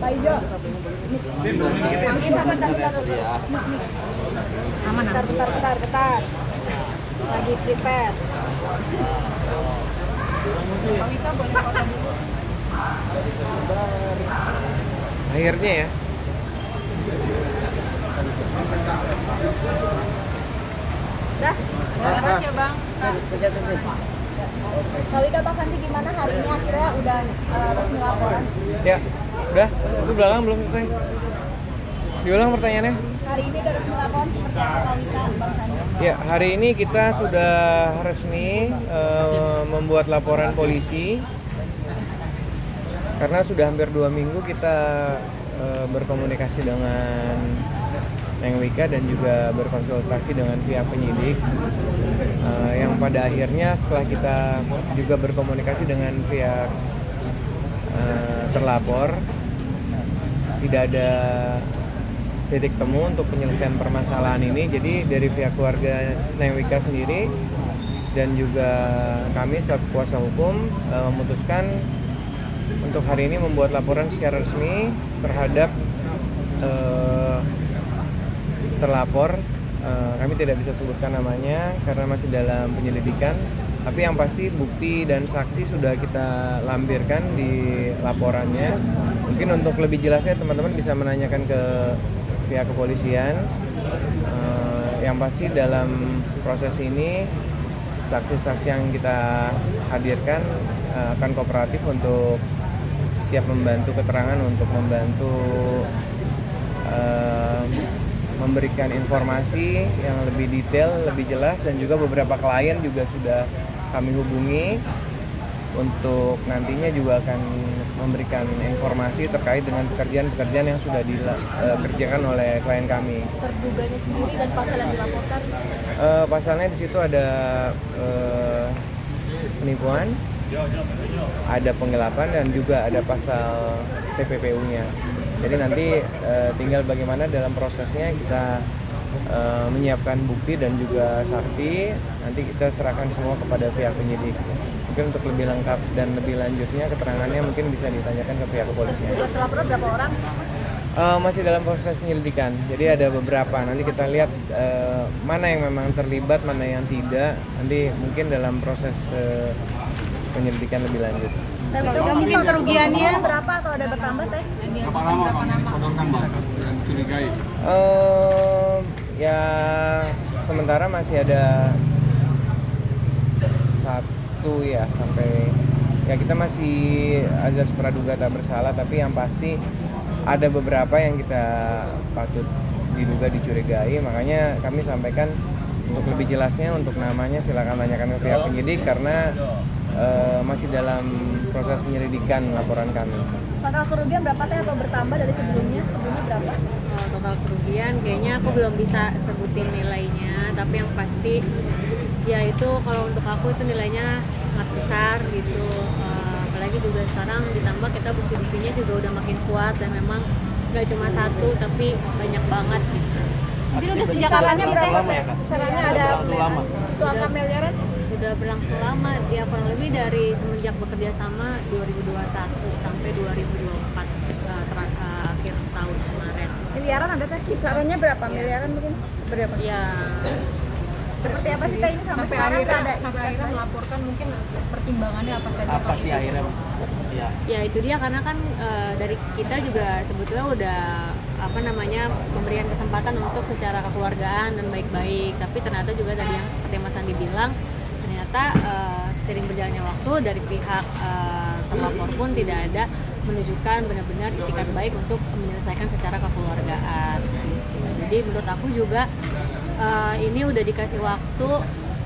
Aijo. Ini sama bentar. Aman. Bentar. Lagi prepare. Pawika boleh foto dulu. Akhirnya ya. Dah, makasih ya Bang. Pawika Bang Santi gimana hari ini akhirnya udah resmi laporan? Ya, udah. Itu belakang belum selesai. Diulang pertanyaannya. Hari ini udah resmi laporan seperti apa Pawika Bang Santi? Ya, hari ini kita sudah resmi membuat laporan polisi karena sudah hampir 2 minggu kita berkomunikasi dengan Neng Wika dan juga berkonsultasi dengan pihak penyidik yang pada akhirnya setelah kita juga berkomunikasi dengan pihak terlapor tidak ada titik temu untuk penyelesaian permasalahan ini. Jadi dari pihak keluarga Neng Wika sendiri dan juga kami selaku kuasa hukum memutuskan untuk hari ini membuat laporan secara resmi terhadap terlapor. Kami tidak bisa sebutkan namanya karena masih dalam penyelidikan, tapi yang pasti bukti dan saksi sudah kita lampirkan di laporannya. Mungkin untuk lebih jelasnya teman-teman bisa menanyakan ke pihak kepolisian. Yang pasti dalam proses ini saksi-saksi yang kita hadirkan akan kooperatif untuk siap membantu keterangan, untuk membantu memberikan informasi yang lebih detail, lebih jelas, dan juga beberapa klien juga sudah kami hubungi untuk nantinya juga akan memberikan informasi terkait dengan pekerjaan-pekerjaan yang sudah dikerjakan oleh klien kami. Terduganya sendiri dan pasal yang dilaporkan? Pasalnya di situ ada penipuan, ada penggelapan, dan juga ada pasal TPPU-nya. Jadi nanti tinggal bagaimana dalam prosesnya kita menyiapkan bukti dan juga saksi. Nanti kita serahkan semua kepada pihak penyidik. Mungkin untuk lebih lengkap dan lebih lanjutnya keterangannya mungkin bisa ditanyakan ke pihak kepolisian. Buat terlapor berapa orang? Masih dalam proses penyelidikan. Jadi ada beberapa. Nanti kita lihat mana yang memang terlibat, mana yang tidak. Nanti mungkin dalam proses penyelidikan lebih lanjut. Mungkin kerugiannya berapa atau ada bertambah teh? Berapa lama sodorkan Bang yang dicurigai? Ya sementara masih ada satu ya, sampai ya kita masih azas praduga tak bersalah, tapi yang pasti ada beberapa yang kita patut diduga dicurigai. Makanya kami sampaikan untuk lebih jelasnya, untuk namanya silakan tanyakan ke pihak penyidik karena masih dalam proses penyelidikan laporan kami. Total kerugian berapa teh atau bertambah dari sebelumnya? Sebelumnya berapa? Total kerugian kayaknya aku belum bisa sebutin nilainya, tapi yang pasti ya itu kalau untuk aku itu nilainya sangat besar gitu. Apalagi juga sekarang ditambah kita bukti-buktinya juga udah makin kuat dan memang nggak cuma satu tapi banyak banget gitu. Jadi udah sejak kapannya berapa teh? Kisarannya ada angka miliaran? Sudah berlangsung lama, ya kurang lebih dari semenjak bekerja sama 2021 sampai 2024 akhir tahun kemarin. Miliaran ada teh? Kisarannya berapa? Miliaran mungkin? Berapa? Ya Seperti apa sih teh ini sampai sekarang nggak ada? Sampai akhirnya melaporkan mungkin pertimbangannya apa saja? Apa sih akhirnya? ya itu dia karena kan dari kita juga sebetulnya udah pemberian kesempatan untuk secara kekeluargaan dan baik-baik, tapi ternyata juga tadi yang seperti Mas Andi bilang, ternyata sering berjalannya waktu dari pihak terlapor pun tidak ada menunjukkan benar-benar itikat baik untuk menyelesaikan secara kekeluargaan. Jadi menurut aku juga ini udah dikasih waktu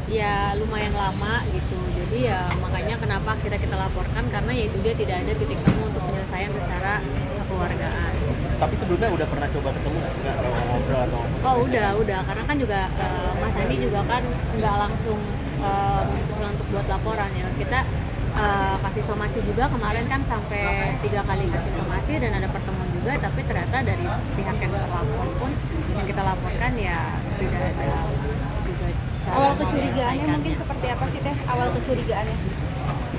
ya lumayan lama gitu. Jadi ya makanya kenapa kita laporkan, karena ya itu dia tidak ada titik temu untuk penyelesaian secara kekeluargaan. Tapi sebelumnya udah pernah coba ketemu nggak ngobrol atau? Oh udah karena kan juga Mas Andi juga kan nggak langsung memutuskan untuk buat laporan ya. Kita kasih somasi juga kemarin kan sampai 3 kali kasih somasi dan ada pertemuan juga, tapi ternyata dari pihak yang terlapor pun yang kita laporkan ya tidak ada juga cara. Awal kecurigaannya mungkin seperti apa sih teh? Awal kecurigaannya?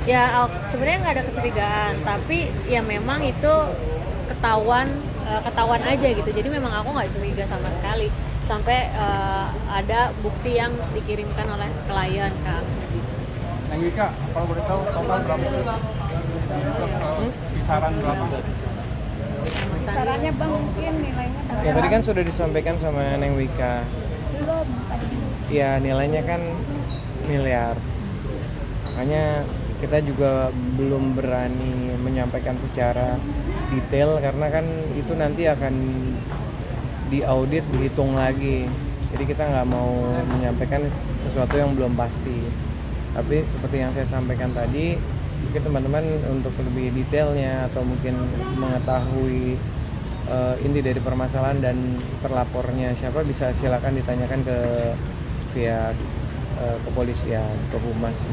Ya sebenarnya nggak ada kecurigaan, tapi ya memang itu ketahuan aja gitu. Jadi memang aku nggak curiga sama sekali sampai ada bukti yang dikirimkan oleh klien ke aku gitu. Neng Wika, kalau boleh tahu total berapa? Kisaran berapa? Sarannya bang mungkin nilainya Ya tadi kan sudah disampaikan sama Neng Wika. belum tadi. Ya nilainya kan miliar. Makanya kita juga belum berani menyampaikan secara detail karena kan itu nanti akan diaudit, dihitung lagi. Jadi kita nggak mau menyampaikan sesuatu yang belum pasti. Tapi seperti yang saya sampaikan tadi, mungkin teman-teman untuk lebih detailnya atau mungkin mengetahui inti dari permasalahan dan terlapornya siapa bisa silakan ditanyakan ke pihak kepolisian, ke Humas.